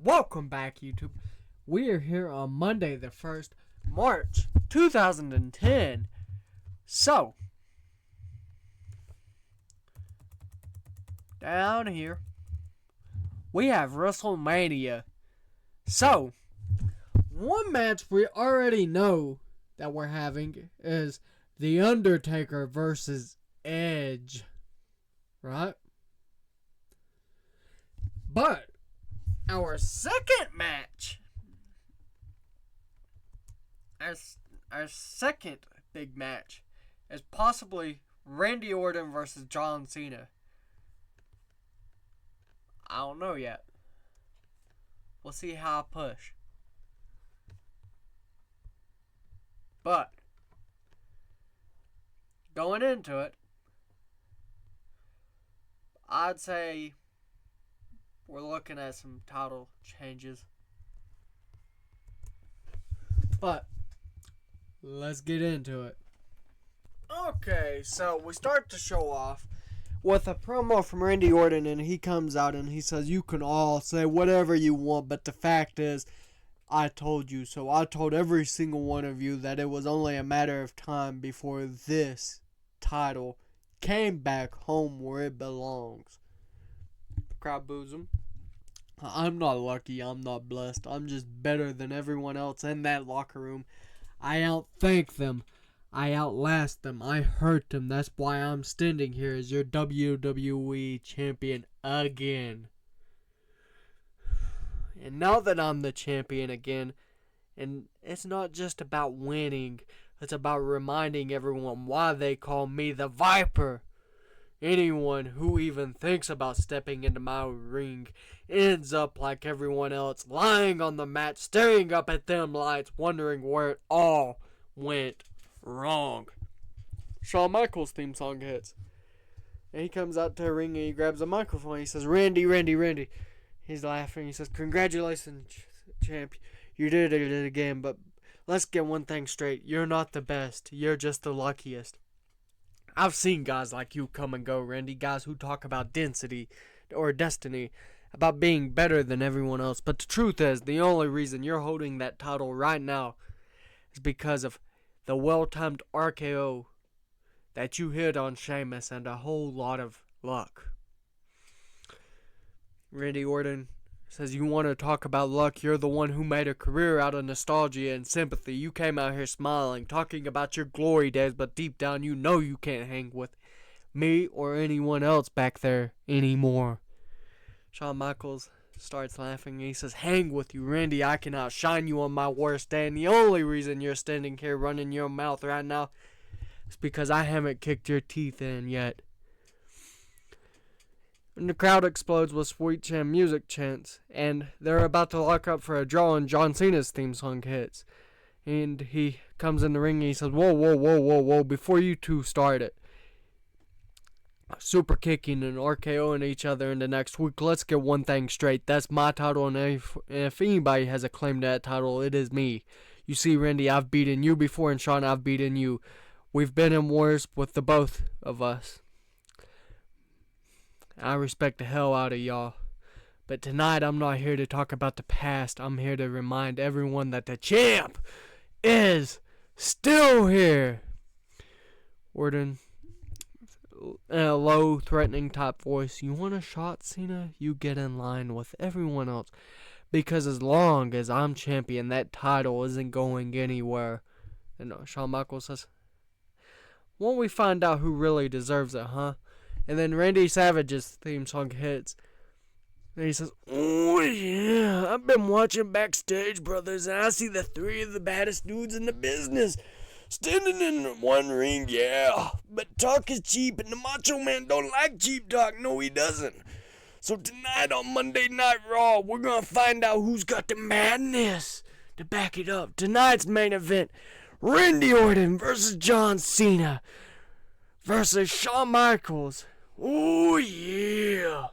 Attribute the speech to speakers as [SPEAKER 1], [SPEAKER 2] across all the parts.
[SPEAKER 1] Welcome back, YouTube. We are here on Monday the 1st, March 2010. So, down here, we have Wrestlemania. So, one match we already know that we're having is The Undertaker versus Edge. Right? But our second match, our second big match, is possibly Randy Orton versus John Cena. I don't know yet. We'll see how I push. But going into it, I'd say we're looking at some title changes. But let's get into it. Okay, so we start the show off with a promo from Randy Orton, and he comes out and he says, "You can all say whatever you want, but the fact is, I told you so. I told every single one of you that it was only a matter of time before this title came back home where it belongs." The crowd boos him. I'm not lucky, I'm not blessed. I'm just better than everyone else in that locker room. I outthink them. I outlast them. I hurt them. That's why I'm standing here as your WWE champion again. And now that I'm the champion again, and it's not just about winning, it's about reminding everyone why they call me the Viper. Anyone who even thinks about stepping into my ring ends up like everyone else, lying on the mat, staring up at them lights, wondering where it all went wrong. Shawn Michaels' theme song hits. And he comes out to the ring and he grabs a microphone. He says, "Randy, Randy, Randy." He's laughing. He says, "Congratulations, champ. You did it again, but let's get one thing straight. You're not the best. You're just the luckiest. I've seen guys like you come and go, Randy. Guys who talk about density or destiny, about being better than everyone else. But the truth is, the only reason you're holding that title right now is because of the well-timed RKO that you hit on Sheamus and a whole lot of luck." Randy Orton says, "You want to talk about luck? You're the one who made a career out of nostalgia and sympathy. You came out here smiling, talking about your glory days, but deep down you know you can't hang with me or anyone else back there anymore." Shawn Michaels starts laughing and he says, "Hang with you, Randy. I can outshine you on my worst day, and the only reason you're standing here running your mouth right now is because I haven't kicked your teeth in yet." And the crowd explodes with sweet chin music chants, and they're about to lock up for a draw, and John Cena's theme song hits. And he comes in the ring and he says, "Whoa, whoa, whoa, whoa, whoa, before you two start it, super kicking and RKOing each other in the next week, let's get one thing straight. That's my title, and if anybody has a claim to that title, it is me. You see, Randy, I've beaten you before, and Shawn, I've beaten you. We've been in wars with the both of us. I respect the hell out of y'all. But tonight, I'm not here to talk about the past. I'm here to remind everyone that the champ is still here." Orton, in a low, threatening type voice, "You want a shot, Cena? You get in line with everyone else. Because as long as I'm champion, that title isn't going anywhere." And Shawn Michaels says, "Won't we find out who really deserves it, huh?" And then Randy Savage's theme song hits. And he says, "Oh yeah, I've been watching backstage, brothers, and I see the three of the baddest dudes in the business standing in one ring, yeah. But talk is cheap, and the Macho Man don't like cheap talk. No, he doesn't. So tonight on Monday Night Raw, we're going to find out who's got the madness to back it up. Tonight's main event, Randy Orton versus John Cena versus Shawn Michaels. Oh, yeah."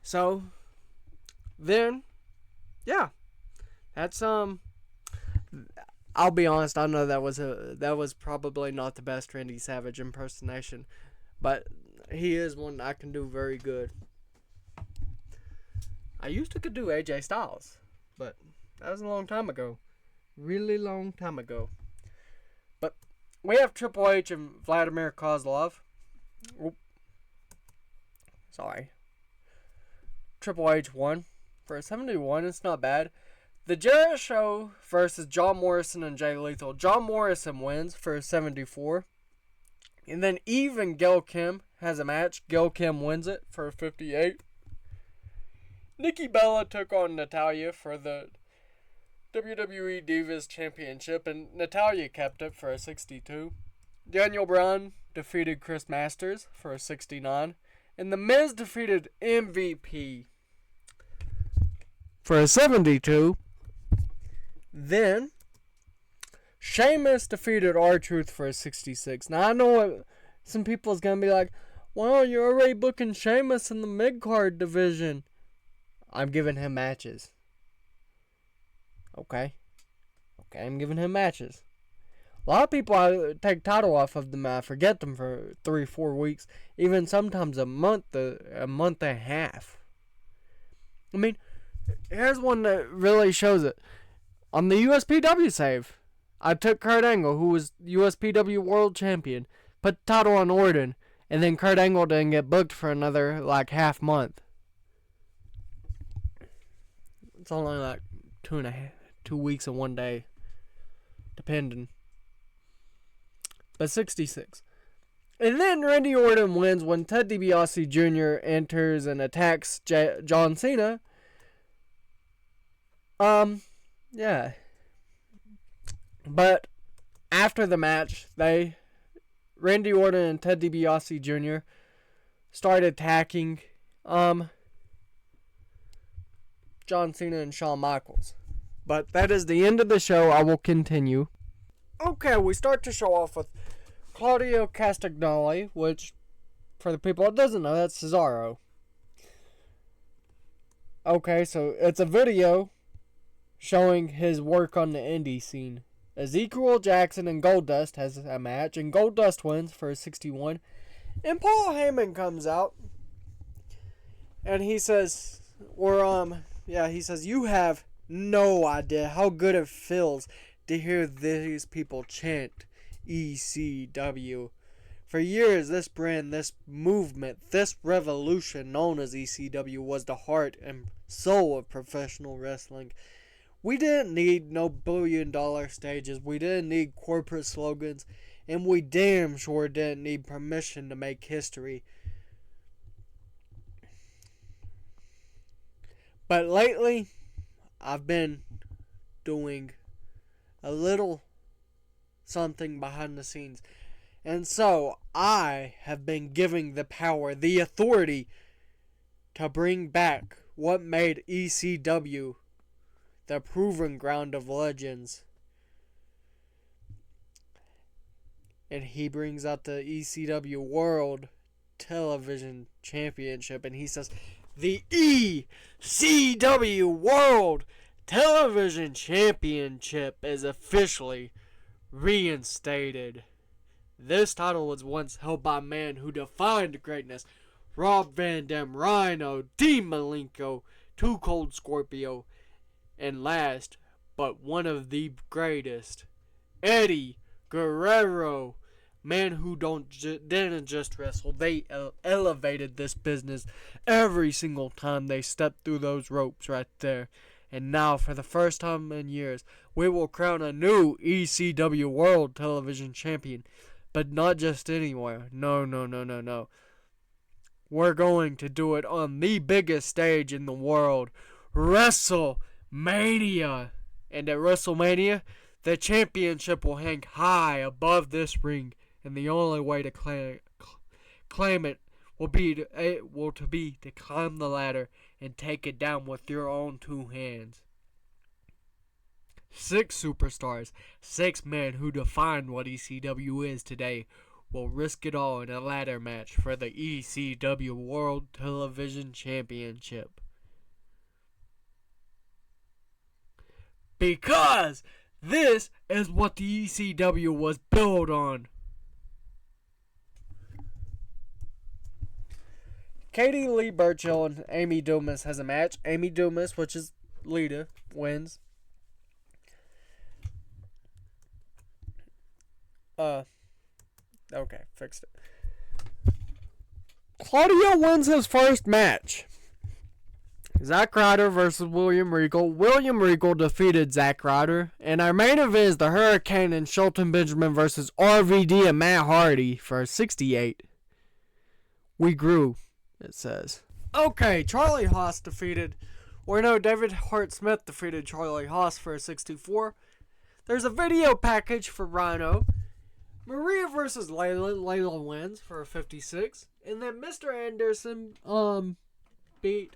[SPEAKER 1] So, then, yeah, that's, I'll be honest, I know that was probably not the best Randy Savage impersonation, but he is one I can do very good. I used to could do AJ Styles, but that was a long time ago. Really long time ago. But we have Triple H and Vladimir Kozlov. Oop. Sorry. Triple H won. For a 71, it's not bad. The Jarrett Show versus John Morrison and Jay Lethal. John Morrison wins for a 74. And then Eve and Gail Kim has a match. Gail Kim wins it for a 58. Nikki Bella took on Natalya for the WWE Divas Championship, and Natalya kept it for a 62. Daniel Bryan defeated Chris Masters for a 69. And The Miz defeated MVP for a 72. Then Sheamus defeated R-Truth for a 66. Now I know what some people is going to be like, well, you're already booking Sheamus in the mid-card division. I'm giving him matches. Okay, I'm giving him matches. A lot of people I take title off of them, I forget them for 3-4 weeks, even sometimes a month and a half. I mean, here's one that really shows it. On the USPW save, I took Kurt Angle, who was USPW World Champion, put the title on Orton, and then Kurt Angle didn't get booked for another half month. It's only 2 weeks and 1 day, depending. But 66. And then Randy Orton wins when Ted DiBiase Jr. enters and attacks John Cena. Yeah. But after the match, Randy Orton and Ted DiBiase Jr. started attacking John Cena and Shawn Michaels. But that is the end of the show. I will continue. Okay, we start to show off with Claudio Castagnoli, which, for the people that doesn't know, that's Cesaro. Okay, so it's a video showing his work on the indie scene. Ezekiel Jackson and Goldust has a match, and Goldust wins for a 61. And Paul Heyman comes out, and he says, he says, you have no idea how good it feels to hear these people chant ECW. For years, this brand, this movement, this revolution known as ECW was the heart and soul of professional wrestling. We didn't need no billion-dollar stages. We didn't need corporate slogans. And we damn sure didn't need permission to make history. But lately, I've been doing a little something behind the scenes. And so, I have been giving the power, the authority, to bring back what made ECW the proving ground of legends. And he brings out the ECW World Television Championship, and he says, the ECW World Television Championship is officially reinstated. This title was once held by a man who defined greatness. Rob Van Dam, Rhino, Dean Malenko, Too Cold Scorpio, and last, but one of the greatest, Eddie Guerrero. Man who didn't just wrestle, they elevated this business every single time they stepped through those ropes right there. And now, for the first time in years, we will crown a new ECW World Television Champion. But not just anywhere. No. We're going to do it on the biggest stage in the world, WrestleMania. And at WrestleMania, the championship will hang high above this ring. And the only way to claim it will be to climb the ladder and take it down with your own 2 hands. 6 superstars, 6 men who defined what ECW is today, will risk it all in a ladder match for the ECW World Television Championship. Because this is what the ECW was built on. Katie Lee Burchill and Amy Dumas has a match. Amy Dumas, which is Lita, wins. Okay, fixed it. Claudio wins his first match. Zack Ryder versus William Regal. William Regal defeated Zack Ryder. And our main event is the Hurricane and Shelton Benjamin versus RVD and Matt Hardy for 68. We grew, it says. Okay, Charlie Haas defeated, David Hart Smith defeated Charlie Haas for a 64. There's a video package for Rhino. Maria versus Layla. Layla wins for a 56. And then Mr. Anderson beat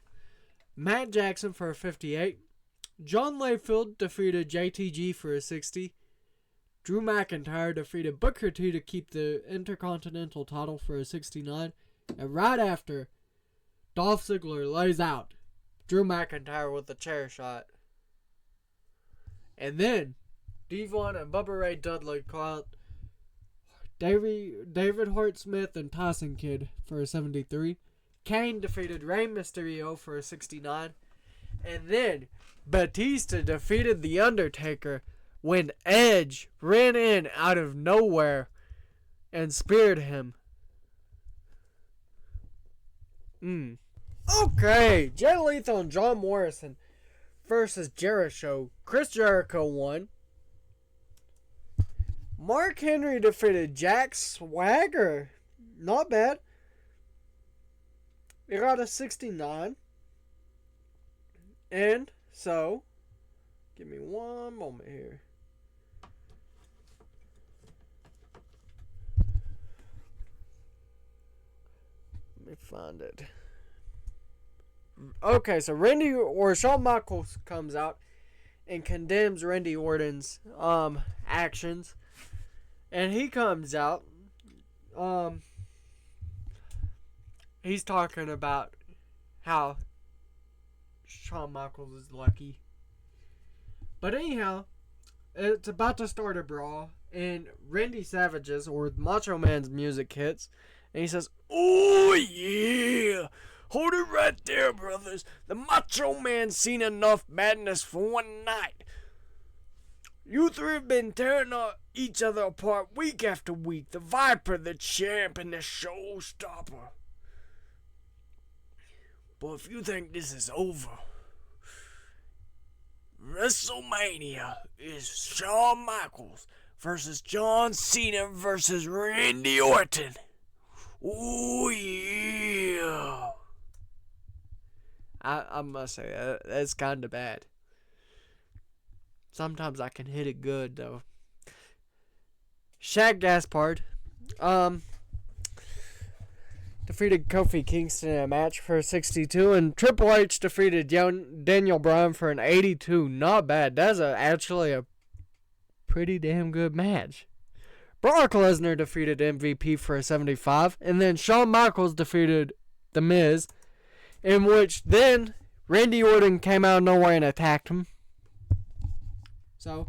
[SPEAKER 1] Matt Jackson for a 58. John Layfield defeated JTG for a 60. Drew McIntyre defeated Booker T to keep the Intercontinental title for a 69. And right after, Dolph Ziggler lays out Drew McIntyre with a chair shot. And then Devon and Bubba Ray Dudley caught David Hart Smith and Tyson Kidd for a 73. Kane defeated Rey Mysterio for a 69. And then Batista defeated The Undertaker when Edge ran in out of nowhere and speared him. Okay, Jay Lethal and John Morrison versus Jericho. Chris Jericho won. Mark Henry defeated Jack Swagger. Not bad. He got a 69. And so, give me one moment here. Let me find it. Okay, so Shawn Michaels comes out and condemns Randy Orton's actions. And he comes out, he's talking about how Shawn Michaels is lucky. But anyhow, it's about to start a brawl, and Randy Savage's, or Macho Man's music hits, and he says, "Oh yeah! Hold it right there, brothers. The Macho Man's seen enough madness for one night. You three have been tearing each other apart week after week. The Viper, the Champ, and the Showstopper. But if you think this is over, WrestleMania is Shawn Michaels versus John Cena versus Randy Orton. Oh yeah!" I must say, that's kind of bad. Sometimes I can hit it good, though. Shaq Gaspard defeated Kofi Kingston in a match for a 62, and Triple H defeated Daniel Bryan for an 82. Not bad. That's actually a pretty damn good match. Brock Lesnar defeated MVP for a 75, and then Shawn Michaels defeated The Miz, in which then Randy Orton came out of nowhere and attacked him. So,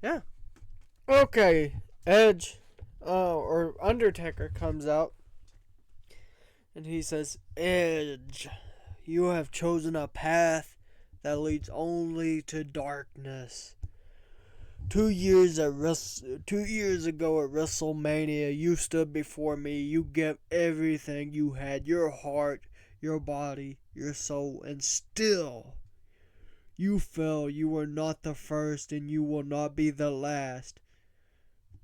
[SPEAKER 1] yeah. Okay, Edge, or Undertaker comes out, and he says, "Edge, you have chosen a path that leads only to darkness. 2 years ago at WrestleMania, you stood before me. You gave everything you had, your heart, your body, your soul, and still you fell. You were not the first, and you will not be the last."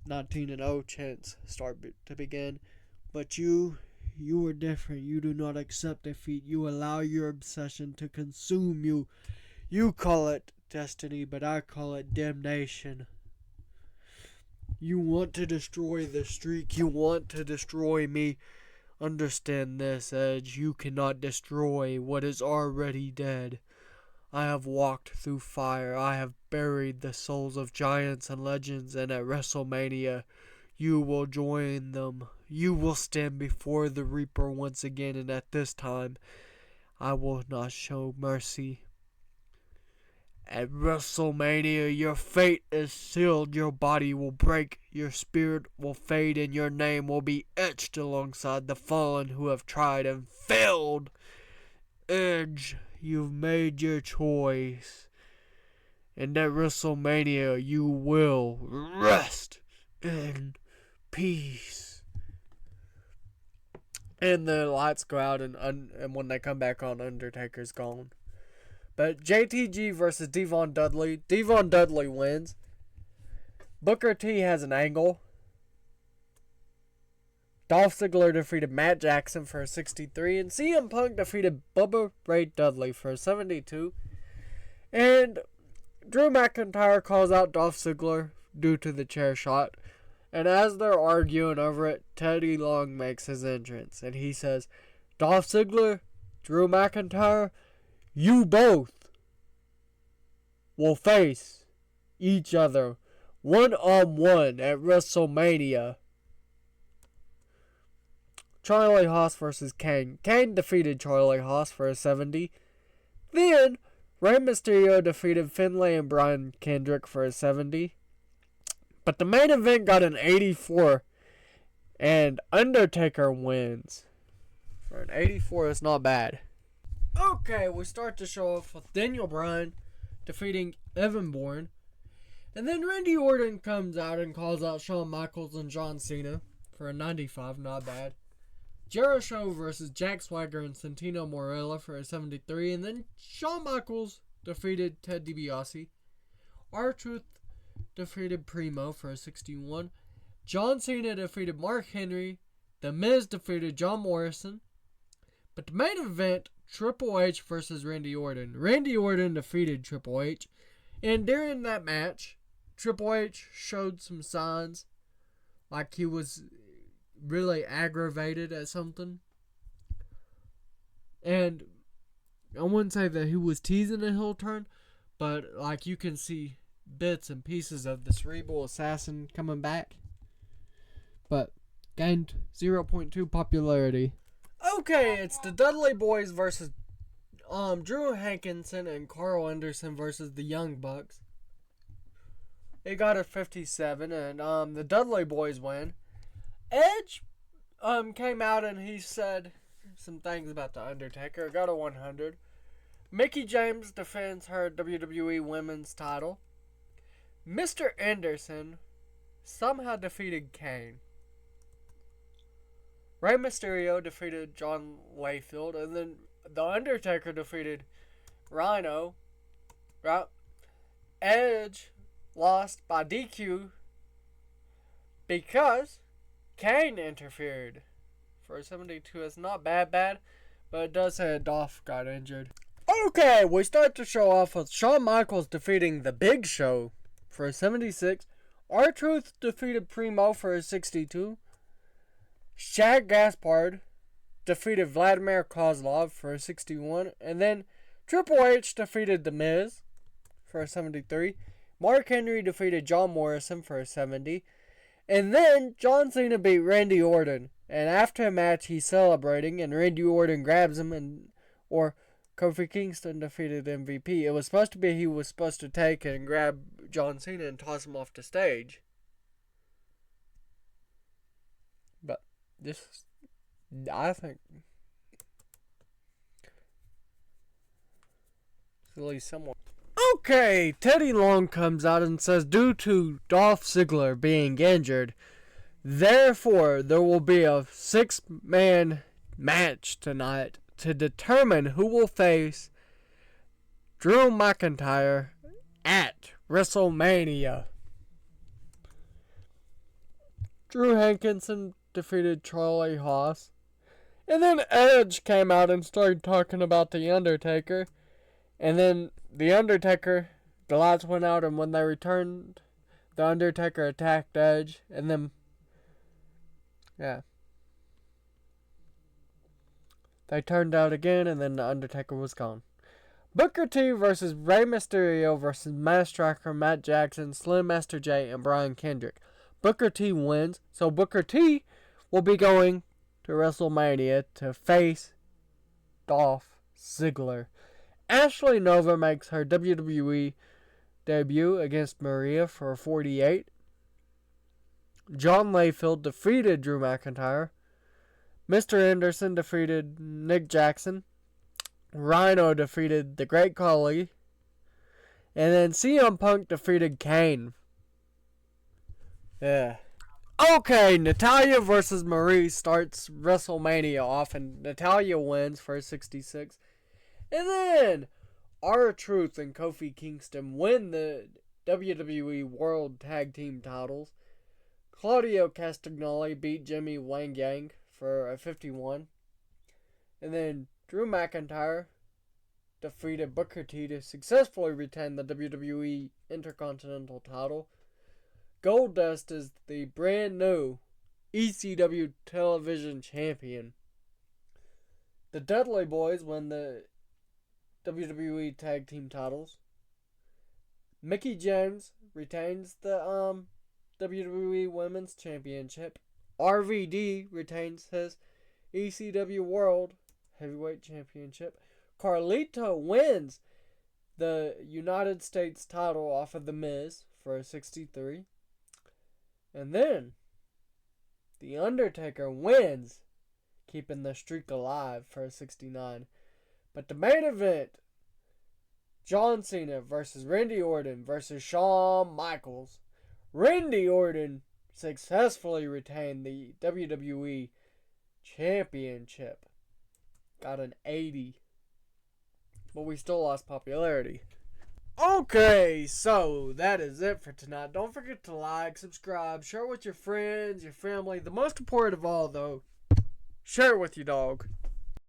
[SPEAKER 1] 19-0 chants start to begin. But you are different. You do not accept defeat. You allow your obsession to consume you. You call it destiny, but I call it damnation. You want to destroy the streak. You want to destroy me. Understand this, Edge. You cannot destroy what is already dead. I have walked through fire. I have buried the souls of giants and legends, and at WrestleMania, you will join them. You will stand before the Reaper once again, and at this time, I will not show mercy. At WrestleMania, your fate is sealed. Your body will break, your spirit will fade, and your name will be etched alongside the fallen who have tried and failed. Edge, you've made your choice. And at WrestleMania, you will rest in peace. And the lights go out, and when they come back on, Undertaker's gone. But JTG versus Devon Dudley. Devon Dudley wins. Booker T has an angle. Dolph Ziggler defeated Matt Jackson for a 63. And CM Punk defeated Bubba Ray Dudley for a 72. And Drew McIntyre calls out Dolph Ziggler due to the chair shot. And as they're arguing over it, Teddy Long makes his entrance. And he says, Dolph Ziggler, Drew McIntyre, you both will face each other one-on-one at WrestleMania. Charlie Haas versus Kane. Kane defeated Charlie Haas for a 70. Then, Rey Mysterio defeated Finlay and Brian Kendrick for a 70. But the main event got an 84. And Undertaker wins. For an 84, it's not bad. Okay, we start the show off with Daniel Bryan defeating Evan Bourne. And then Randy Orton comes out and calls out Shawn Michaels and John Cena for a 95, not bad. Jericho versus Jack Swagger and Santino Marella for a 73. And then Shawn Michaels defeated Ted DiBiase. R-Truth defeated Primo for a 61. John Cena defeated Mark Henry. The Miz defeated John Morrison. But the main event, Triple H versus Randy Orton. Randy Orton defeated Triple H. And during that match, Triple H showed some signs like he was really aggravated at something. And I wouldn't say that he was teasing a heel turn, but like you can see bits and pieces of the Cerebral Assassin coming back. But gained 0.2 popularity. Okay, it's the Dudley Boys versus Drew Hankinson and Carl Anderson versus the Young Bucks. It got a 57, and the Dudley Boys win. Edge came out and he said some things about the Undertaker. It got a 100. Mickie James defends her WWE Women's title. Mr. Anderson somehow defeated Kane. Rey Mysterio defeated John Layfield, and then The Undertaker defeated Rhino. Right? Edge lost by DQ because Kane interfered. For a 72, it's not bad, but it does say Dolph got injured. Okay, we start the show off with Shawn Michaels defeating The Big Show for a 76. R-Truth defeated Primo for a 62. Shad Gaspard defeated Vladimir Kozlov for a 61. And then Triple H defeated The Miz for a 73. Mark Henry defeated John Morrison for a 70. And then John Cena beat Randy Orton. And after the match, he's celebrating, and Randy Orton grabs him, or Kofi Kingston defeated MVP. It was supposed to be he was supposed to take and grab John Cena and toss him off the stage. But this, I think, it's at least somewhat. Okay, Teddy Long comes out and says, due to Dolph Ziggler being injured, therefore there will be a 6-man match tonight to determine who will face Drew McIntyre at WrestleMania. Drew Hankinson defeated Charlie Haas. And then Edge came out and started talking about The Undertaker. And then The Undertaker, the lights went out, and when they returned, The Undertaker attacked Edge. And then, yeah, they turned out again, and then The Undertaker was gone. Booker T versus Rey Mysterio versus Matt Striker, Matt Jackson, Slim Master J, and Brian Kendrick. Booker T wins, so Booker T will be going to WrestleMania to face Dolph Ziggler. Ashley Nova makes her WWE debut against Maria for 48. John Layfield defeated Drew McIntyre. Mr. Anderson defeated Nick Jackson. Rhino defeated the Great Khali. And then CM Punk defeated Kane. Yeah. Okay, Natalya versus Marie starts WrestleMania off, and Natalya wins for 66. And then R-Truth and Kofi Kingston win the WWE World Tag Team titles. Claudio Castagnoli beat Jimmy Wang Yang for a 51. And then Drew McIntyre defeated Booker T to successfully retain the WWE Intercontinental title. Goldust is the brand new ECW television champion. The Dudley Boys win the WWE Tag Team titles. Mickie James retains the WWE Women's Championship. RVD retains his ECW World Heavyweight Championship. Carlito wins the United States title off of The Miz for a 63. And then The Undertaker wins, keeping the streak alive for a 69. But the main event, John Cena versus Randy Orton versus Shawn Michaels. Randy Orton successfully retained the WWE Championship. Got an 80. But we still lost popularity. Okay, so that is it for tonight. Don't forget to like, subscribe, share with your friends, your family. The most important of all, though, share it with your dog.